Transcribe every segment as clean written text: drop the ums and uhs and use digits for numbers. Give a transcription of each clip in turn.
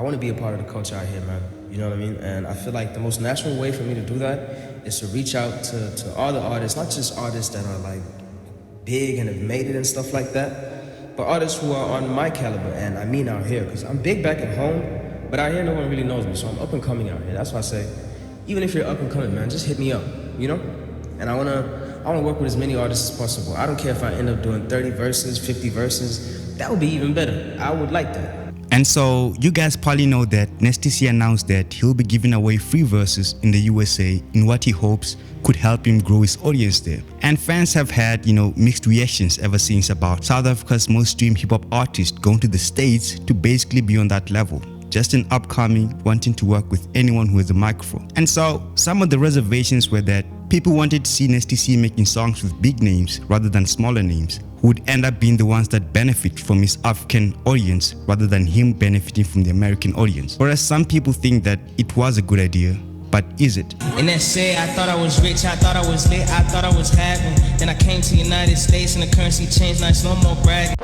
want to be a part of the culture out here, man. You know what I mean? And I feel like the most natural way for me to do that is to reach out to all the artists, not just artists that are like big and have made it and stuff like that, but artists who are on my caliber, and I mean out here, because I'm big back at home, but out here no one really knows me, so I'm up and coming out here. That's why I say, even if you're up and coming, man, just hit me up, you know? And I wanna work with as many artists as possible. I don't care if I end up doing 30 verses, 50 verses, that would be even better. I would like that. And so you guys probably know that Nasty C announced that he'll be giving away free verses in the USA in what he hopes could help him grow his audience there. And fans have had, mixed reactions ever since about South Africa's most streamed hip-hop artist going to the States to basically be on that level. Just an upcoming wanting to work with anyone who has a microphone. And so some of the reservations were that people wanted to see Nasty C making songs with big names rather than smaller names, who would end up being the ones that benefit from his African audience rather than him benefiting from the American audience. Whereas some people think that it was a good idea, but is it? And that said, I thought I was rich, I thought I was lit, I thought I was having. Then I came to the United States and the currency changed, now it's no more bragging.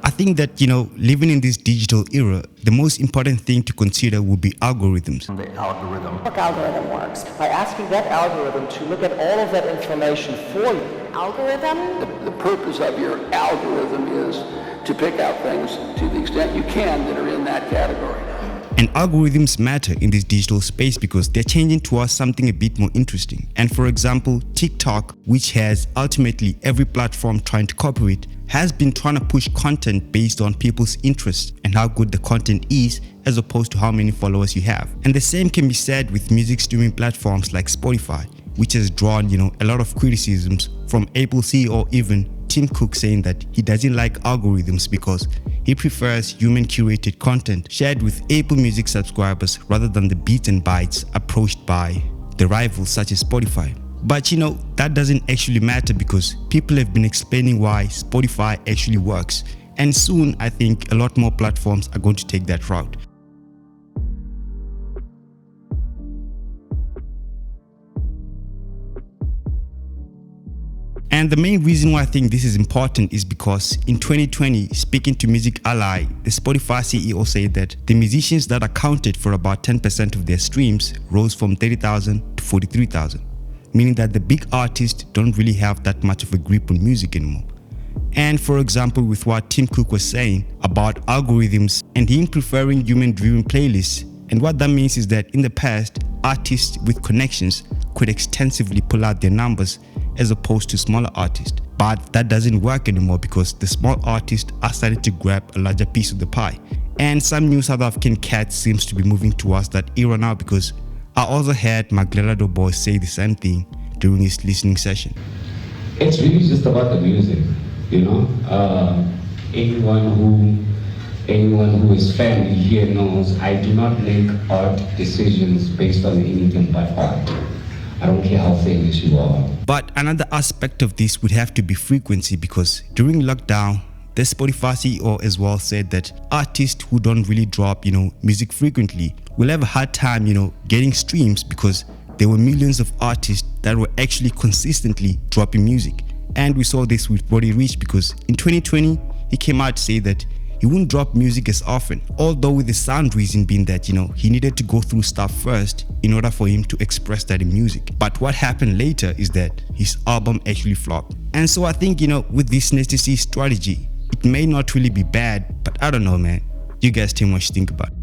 I think that, living in this digital era, the most important thing to consider would be algorithms. The algorithm. What algorithm works? By asking that algorithm to look at all of that information for you. Algorithm? The purpose of your algorithm is to pick out things to the extent you can that are in that category. And algorithms matter in this digital space because they're changing towards something a bit more interesting. And for example, TikTok, which has ultimately every platform trying to copy it, has been trying to push content based on people's interests and how good the content is as opposed to how many followers you have. And the same can be said with music streaming platforms like Spotify, which has drawn, a lot of criticisms from Apple CEO even Tim Cook saying that he doesn't like algorithms because he prefers human curated content shared with Apple Music subscribers rather than the beats and bytes approached by the rivals such as Spotify. But that doesn't actually matter because people have been explaining why Spotify actually works. And soon I think a lot more platforms are going to take that route. And the main reason why I think this is important is because in 2020, speaking to Music Ally, the Spotify CEO said that the musicians that accounted for about 10% of their streams rose from 30,000 to 43,000, meaning that the big artists don't really have that much of a grip on music anymore. And for example, with what Tim Cook was saying about algorithms and him preferring human-driven playlists, and what that means is that in the past, artists with connections could extensively pull out their numbers as opposed to smaller artists. But that doesn't work anymore because the small artists are starting to grab a larger piece of the pie. And some new South African cats seems to be moving towards that era now because I also heard Magdalado Boy say the same thing during his listening session. It's really just about the music, Anyone who is family here knows I do not make art decisions based on anything but art. I don't care how famous you are. But another aspect of this would have to be frequency because during lockdown, the Spotify CEO as well said that artists who don't really drop, music frequently will have a hard time, getting streams because there were millions of artists that were actually consistently dropping music. And we saw this with Roddy Ricch because in 2020, he came out to say that he wouldn't drop music as often, although with the sound reason being that, he needed to go through stuff first in order for him to express that in music. But what happened later is that his album actually flopped. And so I think, with this Nasty C strategy, it may not really be bad, but I don't know, man. You guys tell me what you think about it.